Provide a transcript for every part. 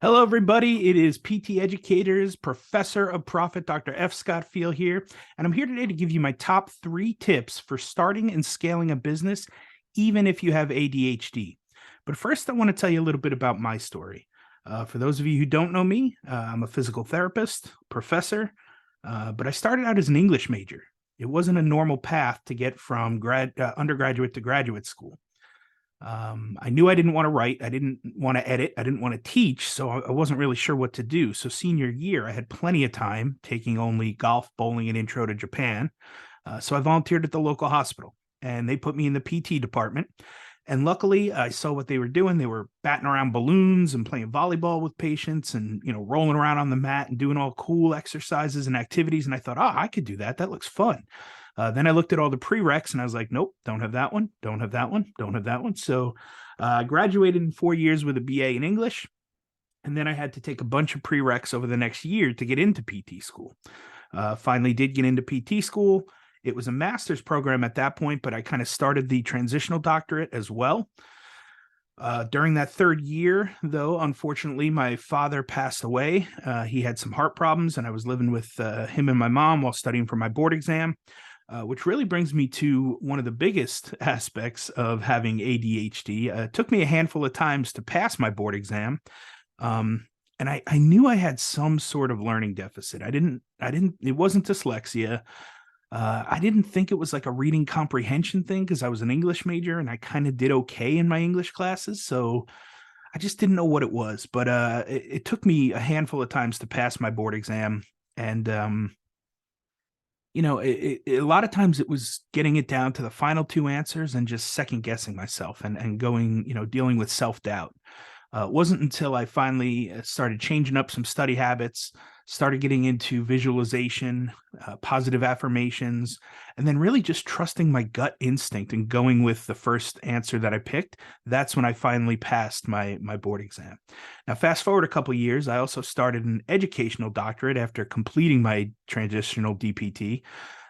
Hello, everybody. It is PT Educators, Professor of Profit, Dr. F Scott Feil here, and I'm here today to give you my top 3 tips for starting and scaling a business, even if you have ADHD. But first, I want to tell you a little bit about my story. For those of you who don't know me, I'm a physical therapist, professor, but I started out as an English major. It wasn't a normal path to get from undergraduate to graduate school. I knew I didn't want to write. I didn't want to edit. I didn't want to teach. So I wasn't really sure what to do. So senior year, I had plenty of time taking only golf, bowling, and intro to Japan. So I volunteered at the local hospital and they put me in the PT department. And luckily, I saw what they were doing. They were batting around balloons and playing volleyball with patients and, rolling around on the mat and doing all cool exercises and activities. And I thought, I could do that. That looks fun. Then I looked at all the prereqs and I was like, nope, don't have that one, don't have that one, don't have that one. So I graduated in 4 years with a BA in English. And then I had to take a bunch of prereqs over the next year to get into PT school. Finally did get into PT school. It was a master's program at that point, but I kind of started the transitional doctorate as well. During that third year, though, unfortunately, my father passed away. He had some heart problems, and I was living with him and my mom while studying for my board exam. Which really brings me to one of the biggest aspects of having ADHD. It took me a handful of times to pass my board exam. And I knew I had some sort of learning deficit. It wasn't dyslexia. I didn't think it was like a reading comprehension thing because I was an English major and I kind of did okay in my English classes. So I just didn't know what it was. But it took me a handful of times to pass my board exam. And a lot of times it was getting it down to the final 2 answers and just second guessing myself and going, dealing with self-doubt. It wasn't until I finally started changing up some study habits, started getting into visualization, positive affirmations, and then really just trusting my gut instinct and going with the first answer that I picked. That's when I finally passed my board exam. Now, fast forward a couple of years, I also started an educational doctorate after completing my transitional DPT.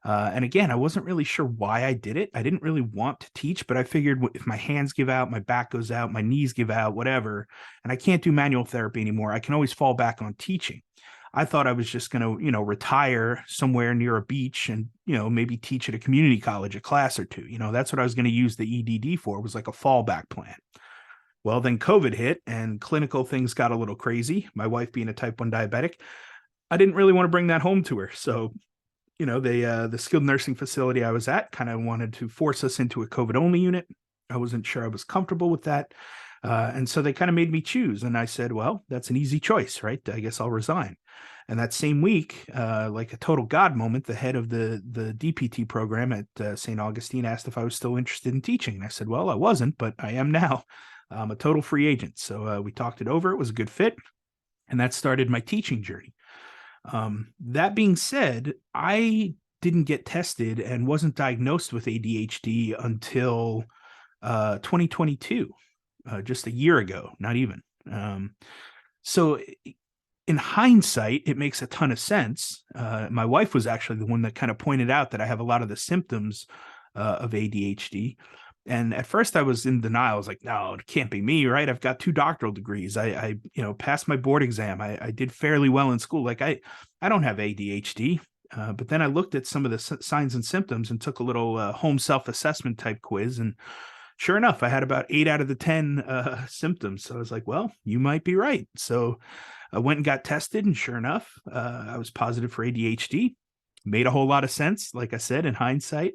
And again, I wasn't really sure why I did it. I didn't really want to teach, but I figured if my hands give out, my back goes out, my knees give out, whatever, and I can't do manual therapy anymore, I can always fall back on teaching. I thought I was just going to, retire somewhere near a beach and, maybe teach at a community college, a class or two. That's what I was going to use the EDD for, was like a fallback plan. Well, then COVID hit and clinical things got a little crazy. My wife being a type 1 diabetic, I didn't really want to bring that home to her. So the skilled nursing facility I was at kind of wanted to force us into a COVID only unit. I wasn't sure I was comfortable with that. And so they kind of made me choose. And I said, well, that's an easy choice, right? I guess I'll resign. And that same week, like a total God moment, the head of the DPT program at St. Augustine asked if I was still interested in teaching. And I said, well, I wasn't, but I am now. I'm a total free agent. So we talked it over. It was a good fit. And that started my teaching journey. That being said, I didn't get tested and wasn't diagnosed with ADHD until 2022, just a year ago, not even. So in hindsight, it makes a ton of sense. My wife was actually the one that kind of pointed out that I have a lot of the symptoms of ADHD. And at first I was in denial. I was like, no, it can't be me, right? I've got 2 doctoral degrees. I passed my board exam. I did fairly well in school. Like I don't have ADHD. But then I looked at some of the signs and symptoms and took a little home self-assessment type quiz. And sure enough, I had about 8 out of the 10 symptoms. So I was like, well, you might be right. So I went and got tested. And sure enough, I was positive for ADHD. Made a whole lot of sense, like I said, in hindsight.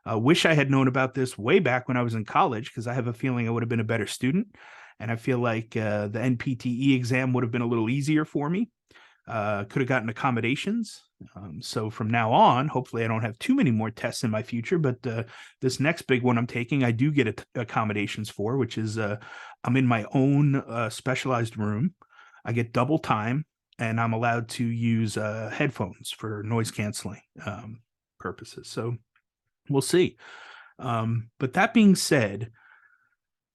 Wish I had known about this way back when I was in college, because I have a feeling I would have been a better student. And I feel like the NPTE exam would have been a little easier for me. Could have gotten accommodations. So from now on, hopefully I don't have too many more tests in my future. But this next big one I'm taking, I do get accommodations for, which is I'm in my own specialized room. I get double time. And I'm allowed to use headphones for noise canceling purposes. So we'll see. But that being said,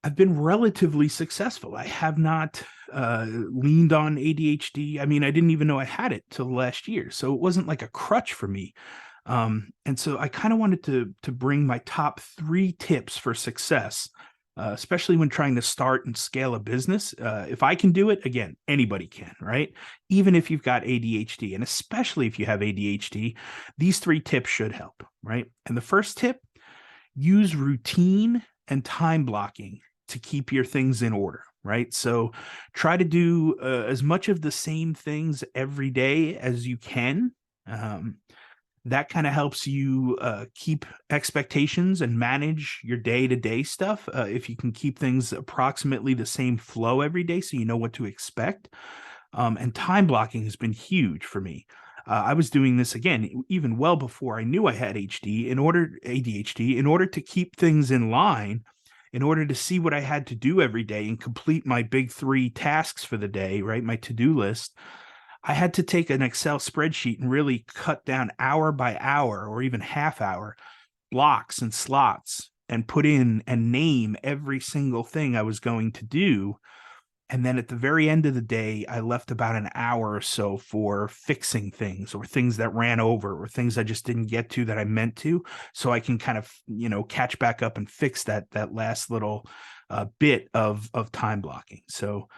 I've been relatively successful. I have not leaned on ADHD. I mean, I didn't even know I had it till last year. So it wasn't like a crutch for me. And so I kind of wanted to bring my top 3 tips for success especially when trying to start and scale a business. If I can do it, again, anybody can, right? Even if you've got ADHD, and especially if you have ADHD, these 3 tips should help, right? And the first tip, use routine and time blocking to keep your things in order, right? So try to do as much of the same things every day as you can. That kind of helps you keep expectations and manage your day-to-day stuff. If you can keep things approximately the same flow every day so you know what to expect. And time blocking has been huge for me. I was doing this again, even well before I knew I had ADHD, in order to keep things in line, in order to see what I had to do every day and complete my big 3 tasks for the day, right? My to-do list. I had to take an Excel spreadsheet and really cut down hour by hour or even half hour blocks and slots and put in and name every single thing I was going to do. And then at the very end of the day, I left about an hour or so for fixing things or things that ran over or things I just didn't get to that I meant to, so I can kind of, catch back up and fix that last little bit of time blocking. So,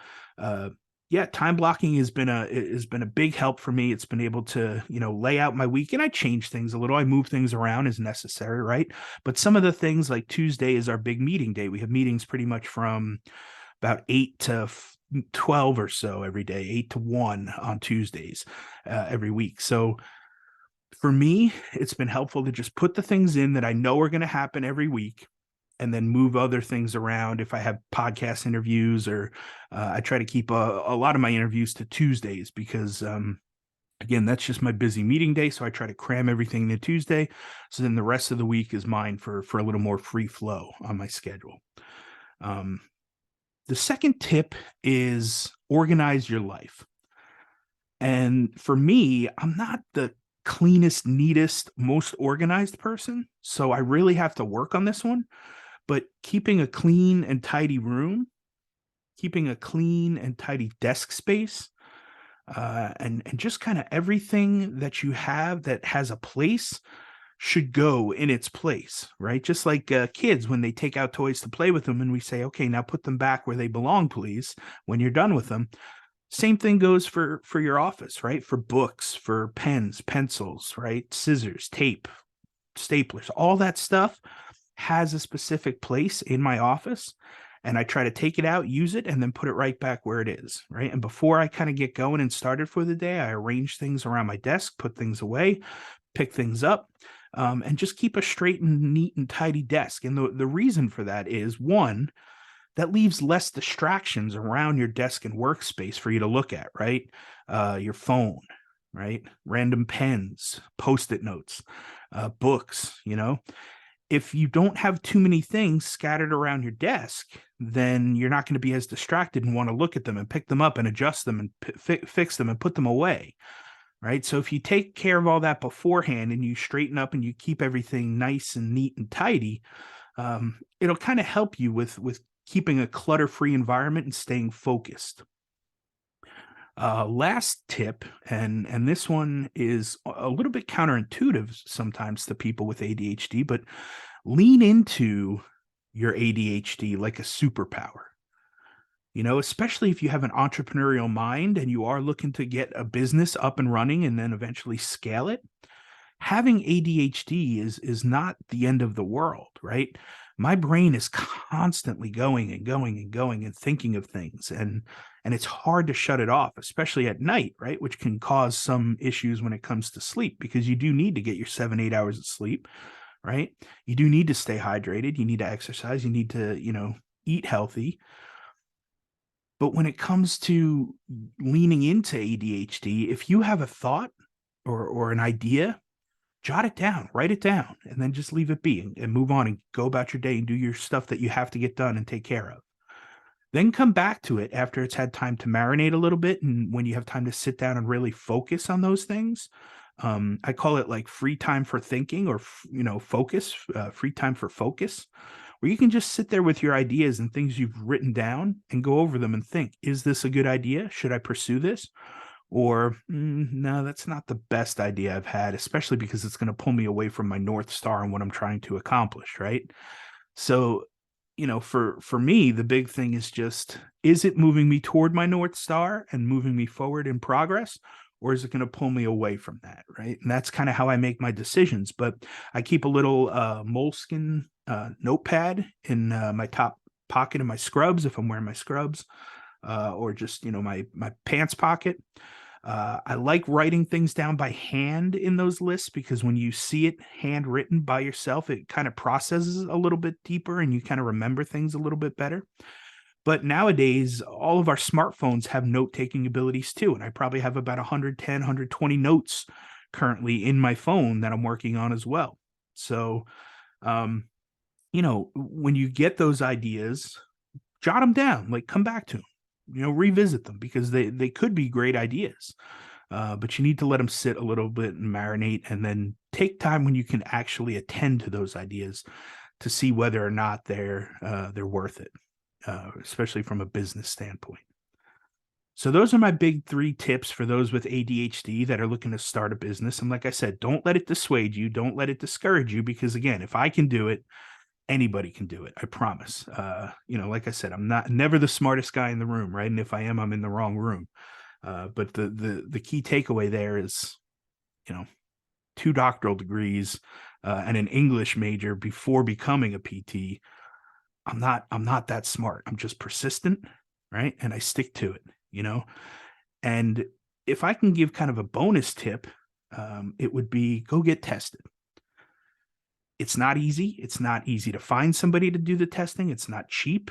yeah, time blocking has been a big help for me. It's been able to, lay out my week, and I change things a little. I move things around as necessary, right? But some of the things, like Tuesday is our big meeting day. We have meetings pretty much from about 8 to 12 or so every day, 8 to 1 on Tuesdays every week. So for me, it's been helpful to just put the things in that I know are going to happen every week and then move other things around. If I have podcast interviews, or I try to keep a lot of my interviews to Tuesdays because, again, that's just my busy meeting day. So I try to cram everything into Tuesday. So then the rest of the week is mine for a little more free flow on my schedule. The second tip is organize your life. And for me, I'm not the cleanest, neatest, most organized person. So I really have to work on this one. But keeping a clean and tidy room, keeping a clean and tidy desk space, and just kind of everything that you have that has a place should go in its place, right? Just like kids, when they take out toys to play with them and we say, okay, now put them back where they belong, please, when you're done with them. Same thing goes for your office, right? For books, for pens, pencils, right? Scissors, tape, staplers, all that stuff has a specific place in my office. And I try to take it out, use it, and then put it right back where it is, right? And before I kind of get going and started for the day, I arrange things around my desk, put things away, pick things up, and just keep a straight and neat and tidy desk. And the reason for that is, one, that leaves less distractions around your desk and workspace for you to look at, right? Your phone, right? Random pens, Post-it notes, books, If you don't have too many things scattered around your desk, then you're not going to be as distracted and want to look at them and pick them up and adjust them and fix them and put them away, right? So if you take care of all that beforehand and you straighten up and you keep everything nice and neat and tidy, it'll kind of help you with keeping a clutter-free environment and staying focused. Last tip, and this one is a little bit counterintuitive sometimes to people with ADHD, but lean into your ADHD like a superpower. Especially if you have an entrepreneurial mind and you are looking to get a business up and running and then eventually scale it. Having ADHD is not the end of the world, right? My brain is constantly going and going and going and thinking of things, and it's hard to shut it off, especially at night, right? Which can cause some issues when it comes to sleep, because you do need to get your 7-8 hours of sleep, right? You do need to stay hydrated. You need to exercise. You need to, eat healthy. But when it comes to leaning into ADHD, if you have a thought or an idea, jot it down, write it down, and then just leave it be and move on and go about your day and do your stuff that you have to get done and take care of. Then come back to it after it's had time to marinate a little bit, and when you have time to sit down and really focus on those things. I call it like free time for thinking, or focus, free time for focus, where you can just sit there with your ideas and things you've written down and go over them and think, is this a good idea? Should I pursue this? Or no, that's not the best idea I've had, especially because it's going to pull me away from my North Star and what I'm trying to accomplish, right? So for me, the big thing is just, is it moving me toward my North Star and moving me forward in progress? Or is it going to pull me away from that? Right. And that's kind of how I make my decisions. But I keep a little moleskin notepad in my top pocket of my scrubs if I'm wearing my scrubs, or just, my pants pocket. I like writing things down by hand in those lists, because when you see it handwritten by yourself, it kind of processes a little bit deeper and you kind of remember things a little bit better. But nowadays, all of our smartphones have note-taking abilities too. And I probably have about 110, 120 notes currently in my phone that I'm working on as well. So, when you get those ideas, jot them down, like come back to them, revisit them, because they could be great ideas. But you need to let them sit a little bit and marinate, and then take time when you can actually attend to those ideas to see whether or not they're worth it, especially from a business standpoint. So those are my big 3 tips for those with ADHD that are looking to start a business. And like I said, don't let it dissuade you. Don't let it discourage you, because again, if I can do it, anybody can do it. I promise. Like I said, I'm never the smartest guy in the room, right? And if I am, I'm in the wrong room. But the key takeaway there is, 2 doctoral degrees and an English major before becoming a PT. I'm not that smart. I'm just persistent, right? And I stick to it, And if I can give kind of a bonus tip, it would be, go get tested. It's not easy. It's not easy to find somebody to do the testing. It's not cheap.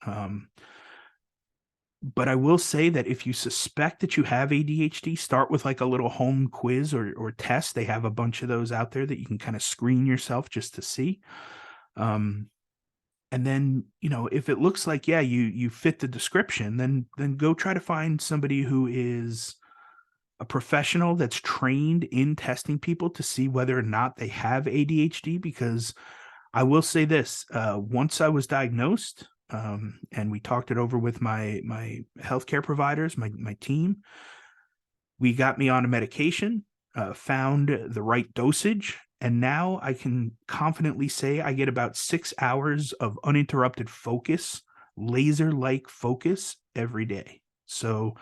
But I will say that if you suspect that you have ADHD, start with like a little home quiz or test. They have a bunch of those out there that you can kind of screen yourself just to see. And then, if it looks like, yeah, you fit the description, then go try to find somebody who is a professional that's trained in testing people to see whether or not they have ADHD. Because I will say this, once I was diagnosed, and we talked it over with my healthcare providers, my team, we got me on a medication, found the right dosage, and now I can confidently say I get about 6 hours of uninterrupted focus, laser-like focus every day. So,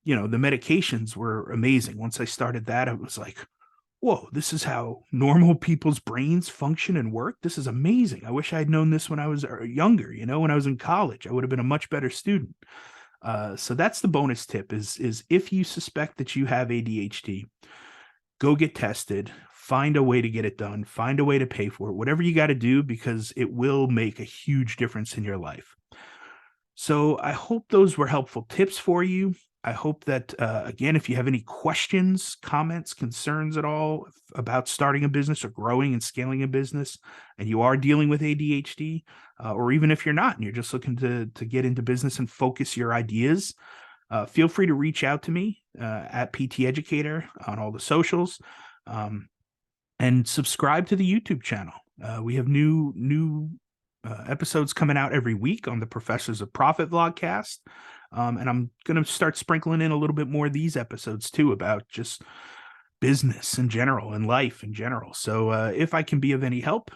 the medications were amazing. Once I started that, I was like, whoa, this is how normal people's brains function and work. This is amazing. I wish I had known this when I was younger, when I was in college. I would have been a much better student. So that's the bonus tip is if you suspect that you have ADHD, go get tested, find a way to get it done, find a way to pay for it, whatever you got to do, because it will make a huge difference in your life. So I hope those were helpful tips for you. I hope that, again, if you have any questions, comments, concerns at all about starting a business or growing and scaling a business, and you are dealing with ADHD, or even if you're not and you're just looking to get into business and focus your ideas, feel free to reach out to me at PT Educator on all the socials, and subscribe to the YouTube channel. We have new episodes coming out every week on the Professors of Profit vlogcast. And I'm going to start sprinkling in a little bit more of these episodes too, about just business in general and life in general. So if I can be of any help,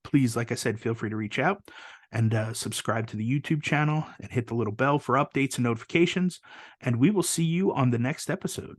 please, like I said, feel free to reach out and subscribe to the YouTube channel and hit the little bell for updates and notifications. And we will see you on the next episode.